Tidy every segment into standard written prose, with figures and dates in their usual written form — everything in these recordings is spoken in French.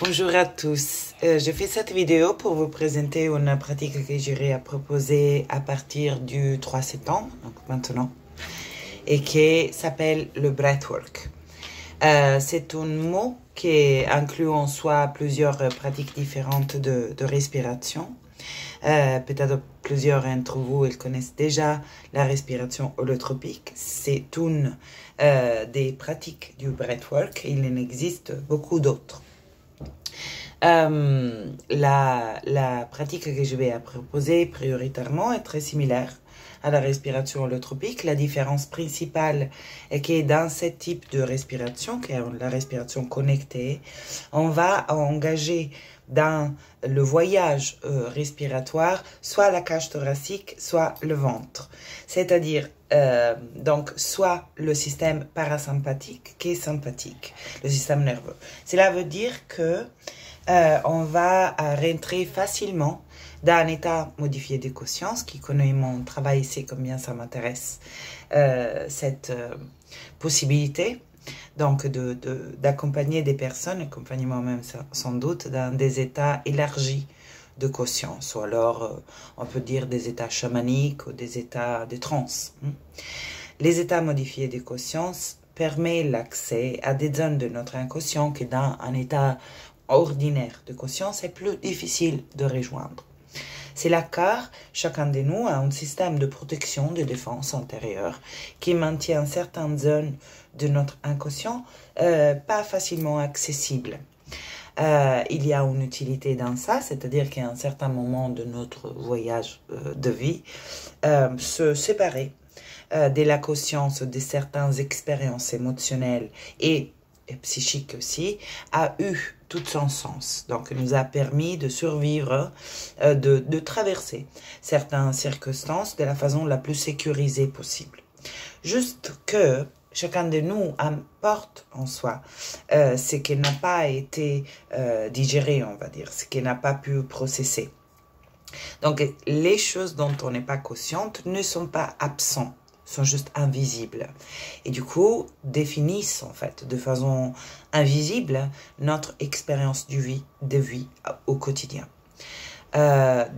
Bonjour à tous. Je fais cette vidéo pour vous présenter une pratique que j'aurai à proposer à partir du 3 septembre, donc maintenant, et qui s'appelle le breathwork. C'est un mot qui inclut en soi plusieurs pratiques différentes de respiration. Peut-être plusieurs d'entre vous ils connaissent déjà la respiration holotropique. C'est une des pratiques du breathwork. Il en existe beaucoup d'autres. La pratique que je vais proposer prioritairement est très similaire à la respiration holotropique. La différence principale est que dans ce type de respiration, qui est la respiration connectée, on va engager dans le voyage respiratoire soit la cage thoracique, soit le ventre. C'est-à-dire donc soit le système parasympathique qui est sympathique, le système nerveux. Cela veut dire que on va rentrer facilement dans un état modifié de conscience, qui connaît mon travail ici, combien ça m'intéresse, cette possibilité donc d'accompagner des personnes, accompagner moi-même sans doute, dans des états élargis de conscience, ou alors on peut dire des états chamaniques ou des états de transe. Les états modifiés de conscience permettent l'accès à des zones de notre inconscient que dans un état ordinaire de conscience est plus difficile de rejoindre. C'est là car chacun de nous a un système de protection, de défense intérieure qui maintient certaines zones de notre inconscient pas facilement accessibles. Il y a une utilité dans ça, c'est-à-dire qu'à un certain moment de notre voyage de vie, se séparer de la conscience de certaines expériences émotionnelles et psychiques aussi, a eu tout son sens. Donc, nous a permis de survivre, de traverser certaines circonstances de la façon la plus sécurisée possible. Juste que chacun de nous apporte en soi ce qui n'a pas été digéré, on va dire, ce qui n'a pas pu processer. Donc, les choses dont on n'est pas consciente ne sont pas absentes, sont juste invisibles. Et du coup, définissent en fait de façon invisible notre expérience de vie au quotidien.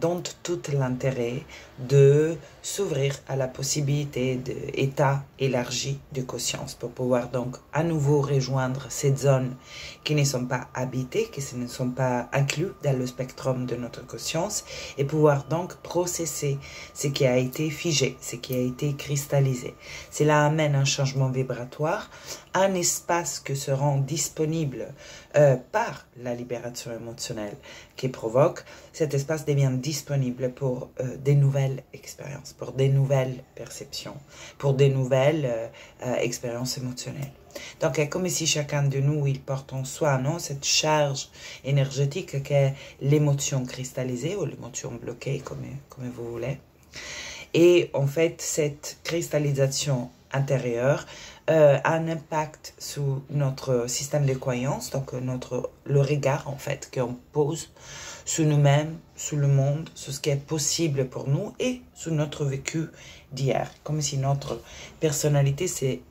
Dont tout l'intérêt de s'ouvrir à la possibilité d'état élargi de conscience pour pouvoir donc à nouveau rejoindre ces zones qui ne sont pas habitées, qui ne sont pas inclus dans le spectrum de notre conscience, et pouvoir donc processer ce qui a été figé, ce qui a été cristallisé. Cela amène un changement vibratoire, un espace que se rend disponible par la libération émotionnelle qui provoque. Cet espace devient disponible pour des nouvelles expériences, pour des nouvelles perceptions, pour des nouvelles expériences émotionnelles. Donc, c'est comme si chacun de nous, il porte en soi cette charge énergétique qu'est l'émotion cristallisée ou l'émotion bloquée, comme vous voulez. Et en fait, cette cristallisation intérieure a un impact sur notre système de croyance, donc le regard en fait qu'on pose sur nous-mêmes, sur le monde, sur ce qui est possible pour nous et sur notre vécu d'hier. Comme si notre personnalité s'est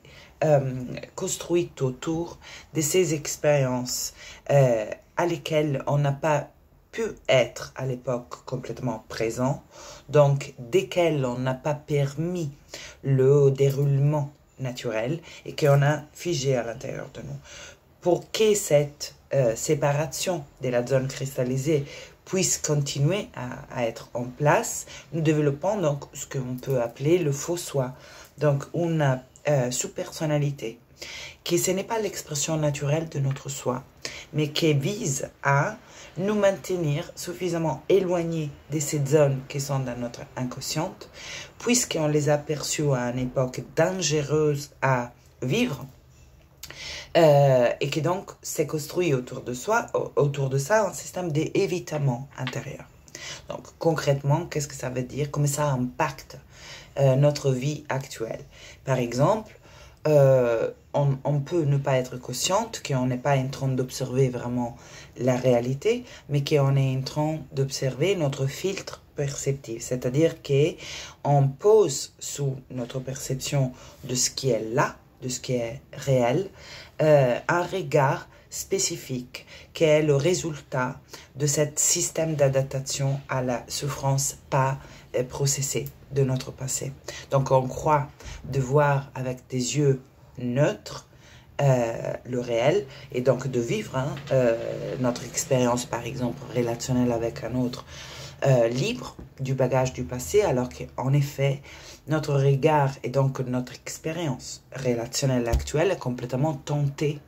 construite autour de ces expériences à lesquelles on n'a pas pu être à l'époque complètement présent, donc desquelles on n'a pas permis le déroulement naturel et qu'on a figé à l'intérieur de nous. Pour que cette séparation de la zone cristallisée puisse continuer à être en place, nous développons donc ce qu'on peut appeler le faux soi, donc une sous-personnalité qui ce n'est pas l'expression naturelle de notre soi, mais qui vise à nous maintenir suffisamment éloignés de ces zones qui sont dans notre inconsciente, puisqu'on les a perçues à une époque dangereuse à vivre, et qui donc s'est construit autour de ça un système d'évitement intérieur. Donc concrètement, qu'est-ce que ça veut dire? Comment ça impacte notre vie actuelle? Par exemple, on peut ne pas être consciente qu'on n'est pas en train d'observer vraiment la réalité, mais qu'on est en train d'observer notre filtre perceptif, c'est-à-dire qu'on pose sous notre perception de ce qui est là, de ce qui est réel, un regard spécifique qui est le résultat de ce système d'adaptation à la souffrance pas processée de notre passé. Donc on croit de voir avec des yeux neutres le réel et donc de vivre notre expérience par exemple relationnelle avec un autre libre du bagage du passé, alors qu'en effet notre regard et donc notre expérience relationnelle actuelle est complètement tentée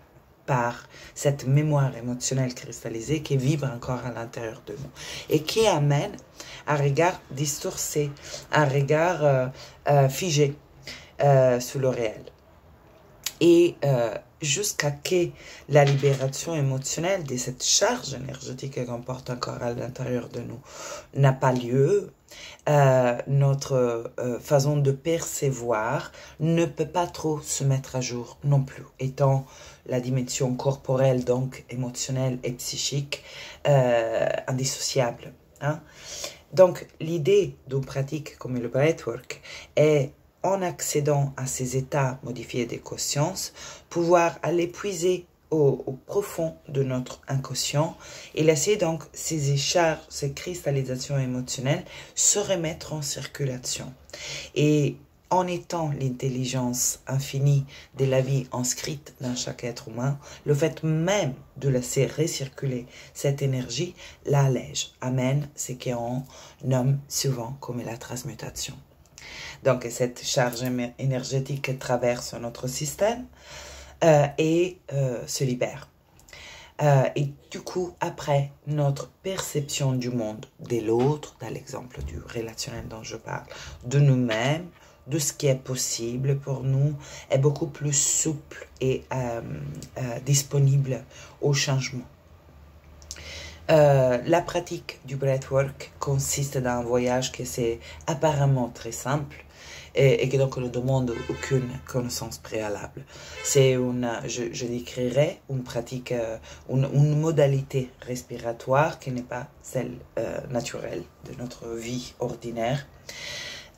par cette mémoire émotionnelle cristallisée qui vibre encore à l'intérieur de nous et qui amène un regard distorché, un regard figé sur le réel. Et jusqu'à que la libération émotionnelle de cette charge énergétique qu'on porte encore à l'intérieur de nous n'a pas lieu, notre façon de percevoir ne peut pas trop se mettre à jour non plus, étant la dimension corporelle, donc émotionnelle et psychique, indissociable. Hein? Donc l'idée d'une pratique comme le breathwork est, en accédant à ces états modifiés de conscience, pouvoir aller puiser au profond de notre inconscient et laisser donc ces écharges, ces cristallisations émotionnelles se remettre en circulation. Et en étant l'intelligence infinie de la vie inscrite dans chaque être humain, le fait même de laisser recirculer cette énergie l'allège, amène ce qu'on nomme souvent comme la transmutation. Donc cette charge énergétique traverse notre système et se libère. Et du coup, après, notre perception du monde, de l'autre, dans l'exemple du relationnel dont je parle, de nous-mêmes, de ce qui est possible pour nous, est beaucoup plus souple et disponible au changement. La pratique du breathwork consiste dans un voyage qui c'est apparemment très simple et qui donc ne demande aucune connaissance préalable. C'est je décrirais une pratique, une modalité respiratoire qui n'est pas celle naturelle de notre vie ordinaire.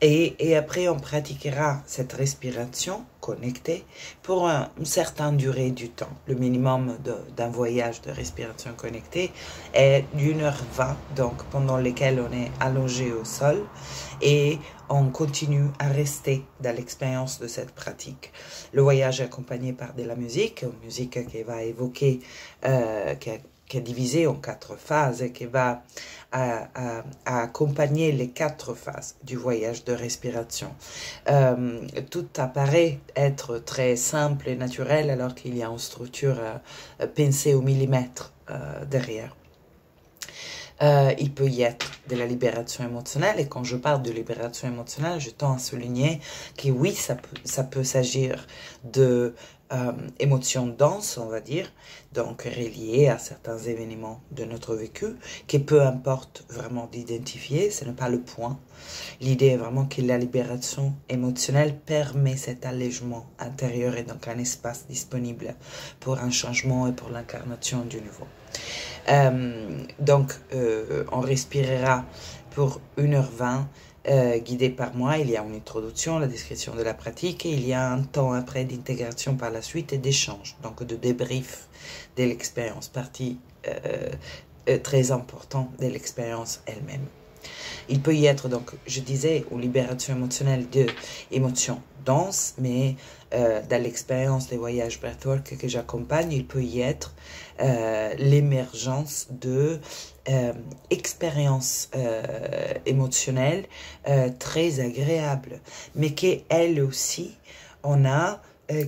Et après, on pratiquera cette respiration connectée pour une certaine durée du temps. Le minimum d'un voyage de respiration connectée est d'1h20, donc pendant lequel on est allongé au sol et on continue à rester dans l'expérience de cette pratique. Le voyage est accompagné par de la musique, une musique qui va évoquer, qui est divisée en 4 phases et qui va à accompagner les 4 phases du voyage de respiration. Tout apparaît être très simple et naturel alors qu'il y a une structure pensée au millimètre derrière. Il peut y être de la libération émotionnelle et quand je parle de libération émotionnelle, je tends à souligner que oui, ça peut s'agir de émotions denses, on va dire, donc reliées à certains événements de notre vécu, qui peu importe vraiment d'identifier, ce n'est pas le point. L'idée est vraiment que la libération émotionnelle permet cet allègement intérieur et donc un espace disponible pour un changement et pour l'incarnation du nouveau. Donc, on respirera pour 1h20 guidé par moi. Il y a une introduction, la description de la pratique et il y a un temps après d'intégration par la suite et d'échange, donc de débrief de l'expérience, partie très importante de l'expérience elle-même. Il peut y être, donc, je disais, une libération émotionnelle d'émotions denses, mais dans l'expérience des voyages breathwork que j'accompagne, il peut y être l'émergence de expériences émotionnelles très agréables, mais qu'elles aussi, on a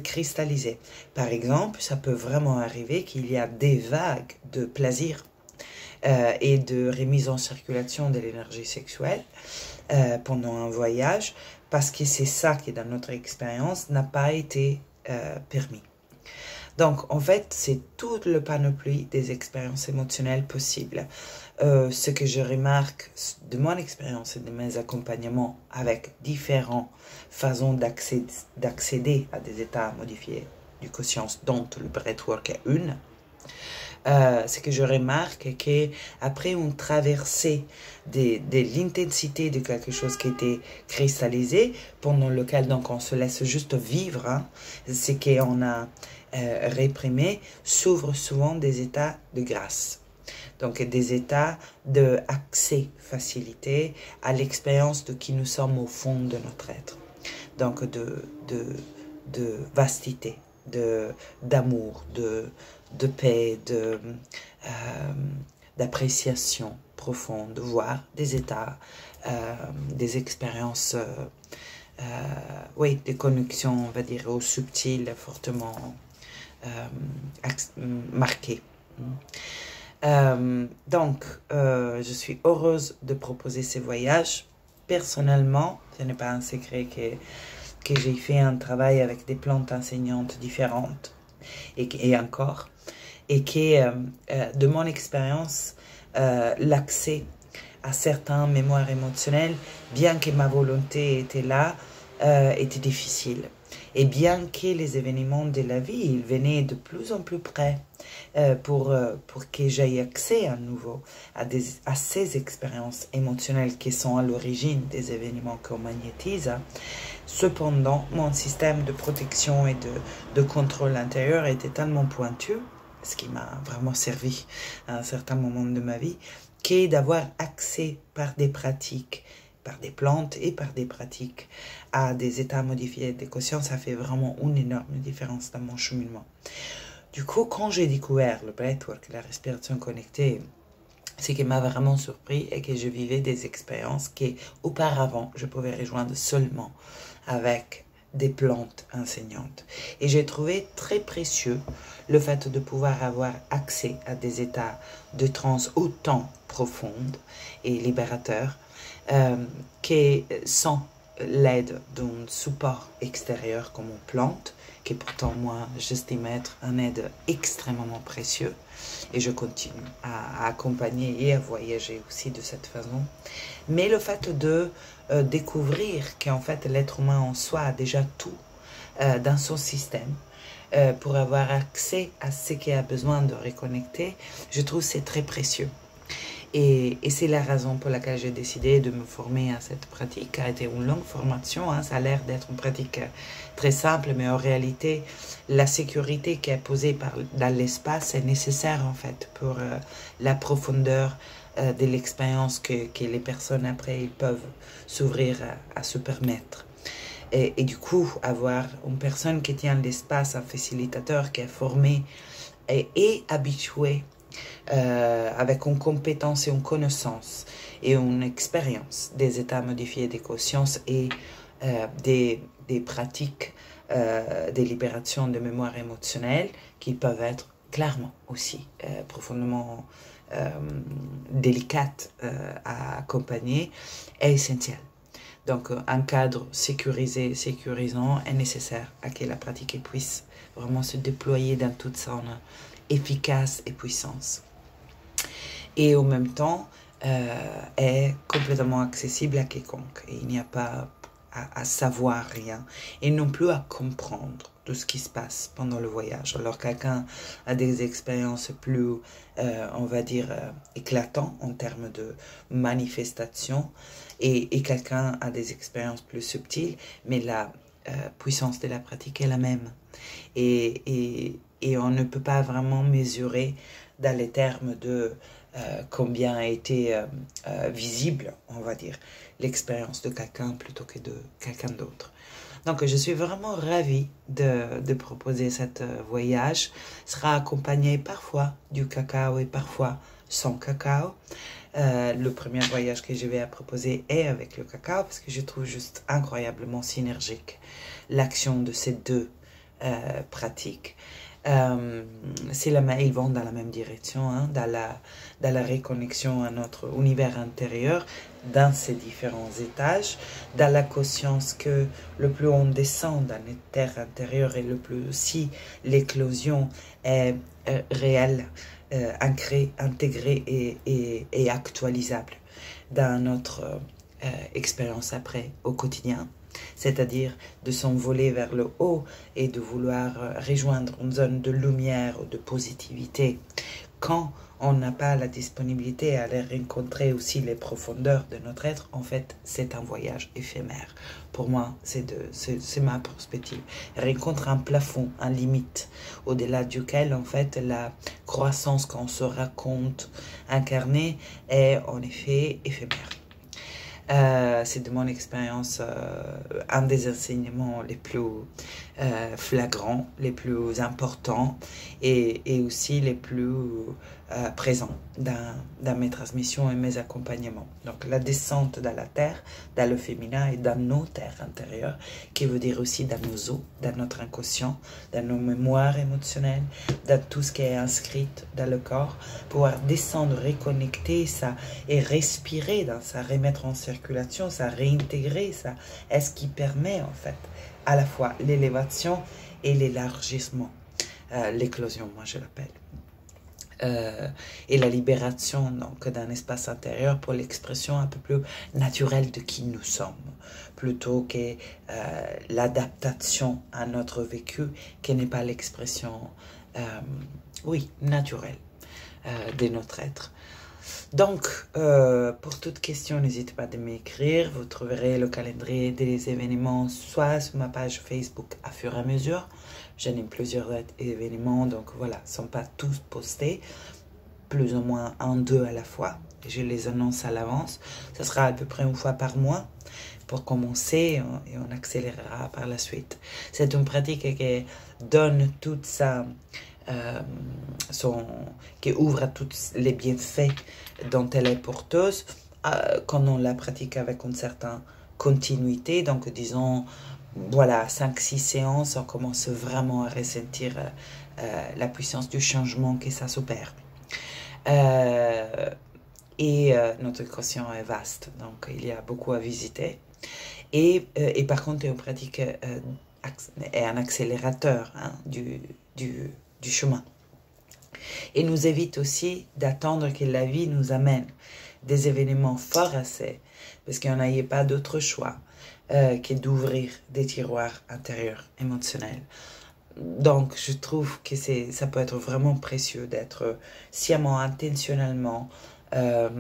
cristallisé. Par exemple, ça peut vraiment arriver qu'il y a des vagues de plaisir et de remise en circulation de l'énergie sexuelle pendant un voyage, parce que c'est ça qui, dans notre expérience, n'a pas été permis. Donc, en fait, c'est toute le panoplie des expériences émotionnelles possibles. Ce que je remarque de mon expérience et de mes accompagnements avec différentes façons d'accéder à des états modifiés du conscience, dont le breathwork est une, ce que je remarque est qu'après une traversée de l'intensité de quelque chose qui était cristallisé, pendant lequel donc on se laisse juste vivre, hein, ce qu'on a réprimé, s'ouvrent souvent des états de grâce. Donc des états d'accès facilité à l'expérience de qui nous sommes au fond de notre être. Donc de vastité, d'amour, de paix, d'appréciation profonde, voire des états, des expériences, oui, des connexions, on va dire, au subtil, fortement marquées. Donc, je suis heureuse de proposer ces voyages. Personnellement, ce n'est pas un secret que j'ai fait un travail avec des plantes enseignantes différentes et encore, et que de mon expérience, l'accès à certains mémoires émotionnels, bien que ma volonté était là, était difficile. Et bien que les événements de la vie ils venaient de plus en plus près pour que j'aie accès à nouveau à ces expériences émotionnelles qui sont à l'origine des événements qu'on magnétise, cependant, mon système de protection et de contrôle intérieur était tellement pointu, ce qui m'a vraiment servi à un certain moment de ma vie, qu'est d'avoir accès par des pratiques, par des plantes et par des pratiques à des états modifiés de conscience, ça fait vraiment une énorme différence dans mon cheminement. Du coup, quand j'ai découvert le breathwork, la respiration connectée, ce qui m'a vraiment surpris est que je vivais des expériences qu'auparavant, je pouvais rejoindre seulement avec des plantes enseignantes. Et j'ai trouvé très précieux le fait de pouvoir avoir accès à des états de transe autant profondes et libérateurs qui sans l'aide d'un support extérieur comme une plante, qui pourtant moi j'estime être un aide extrêmement précieux, et je continue à accompagner et à voyager aussi de cette façon. Mais le fait de découvrir qu'en fait l'être humain en soi a déjà tout dans son système pour avoir accès à ce qu'il a besoin de reconnecter, je trouve que c'est très précieux. Et c'est la raison pour laquelle j'ai décidé de me former à cette pratique. Ça a été une longue formation, hein. Ça a l'air d'être une pratique très simple, mais en réalité, la sécurité qui est posée dans l'espace est nécessaire en fait pour la profondeur de l'expérience que les personnes après ils peuvent s'ouvrir à se permettre. Et du coup, avoir une personne qui tient l'espace, un facilitateur qui est formé et habitué avec une compétence et une connaissance et une expérience des états modifiés des consciences et des pratiques de libération de mémoire émotionnelle qui peuvent être clairement aussi profondément délicates à accompagner est essentiel. Donc un cadre sécurisé, sécurisant est nécessaire à que la pratique puisse vraiment se déployer dans toute son efficace et puissance. Et en même temps, est complètement accessible à quiconque. Et il n'y a pas à savoir rien. Et non plus à comprendre tout ce qui se passe pendant le voyage. Alors quelqu'un a des expériences plus, on va dire, éclatantes en termes de manifestation. Et quelqu'un a des expériences plus subtiles. Mais la puissance de la pratique est la même. Et on ne peut pas vraiment mesurer dans les termes de combien a été visible, on va dire, l'expérience de quelqu'un plutôt que de quelqu'un d'autre. Donc, je suis vraiment ravie de proposer cet voyage. Il sera accompagné parfois du cacao et parfois sans cacao. Le premier voyage que je vais proposer est avec le cacao parce que je trouve juste incroyablement synergique l'action de ces deux pratiques. Ils vont dans la même direction, hein, dans la reconnexion à notre univers intérieur, dans ces différents étages, dans la conscience que le plus on descend dans notre terre intérieure et le plus aussi l'éclosion est réelle, ancrée, intégrée et actualisable dans notre expérience après au quotidien. C'est-à-dire de s'envoler vers le haut et de vouloir rejoindre une zone de lumière ou de positivité quand on n'a pas la disponibilité à aller rencontrer aussi les profondeurs de notre être, en fait, c'est un voyage éphémère. Pour moi, c'est ma perspective. Rencontre un plafond, un limite, au-delà duquel, en fait, la croissance qu'on se raconte incarnée est en effet éphémère. C'est de mon expérience un des enseignements les plus flagrants, les plus importants et aussi les plus présents dans mes transmissions et mes accompagnements. Donc la descente dans la terre, dans le féminin et dans nos terres intérieures, qui veut dire aussi dans nos os, dans notre inconscient, dans nos mémoires émotionnelles, dans tout ce qui est inscrit dans le corps, pouvoir descendre, reconnecter ça et respirer dans ça, remettre en circulation ça, réintégrer ça, est ce qui permet en fait à la fois l'élévation et l'élargissement, l'éclosion, moi je l'appelle. Et la libération donc d'un espace intérieur pour l'expression un peu plus naturelle de qui nous sommes, plutôt que l'adaptation à notre vécu, qui n'est pas l'expression, oui, naturelle de notre être. Donc, pour toute question, n'hésitez pas à m'écrire. Vous trouverez le calendrier des événements soit sur ma page Facebook à fur et à mesure. J'en ai plusieurs événements, donc voilà, ils ne sont pas tous postés, plus ou moins un, deux à la fois. Je les annonce à l'avance. Ça sera à peu près une fois par mois pour commencer et on accélérera par la suite. C'est une pratique qui donne toute sa... qui ouvre à tous les bienfaits dont elle est porteuse quand on la pratique avec une certaine continuité. Donc disons, voilà, 5-6 séances, on commence vraiment à ressentir la puissance du changement que ça s'opère. Notre conscient est vaste, donc il y a beaucoup à visiter. Et par contre, on pratique est un accélérateur du chemin. Et nous évite aussi d'attendre que la vie nous amène des événements forts assez, parce qu'on n'ayait pas d'autre choix que d'ouvrir des tiroirs intérieurs émotionnels. Donc, je trouve que ça peut être vraiment précieux d'être sciemment, intentionnellement dans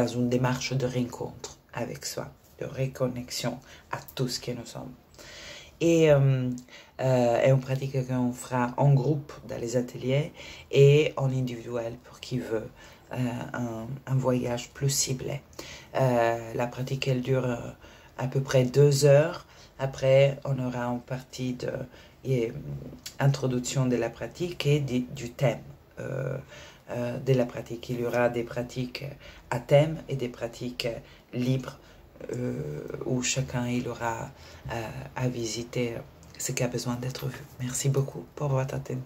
une démarche de rencontre avec soi, de reconnexion à tout ce que nous sommes. Et on pratique qu'on fera en groupe dans les ateliers et en individuel pour qui veut un voyage plus ciblé. La pratique, elle dure à peu près 2 heures. Après, on aura une partie d'introduction de la pratique et du thème de la pratique. Il y aura des pratiques à thème et des pratiques libres où chacun il aura à visiter ce qui a besoin d'être vu. Merci beaucoup pour votre attention.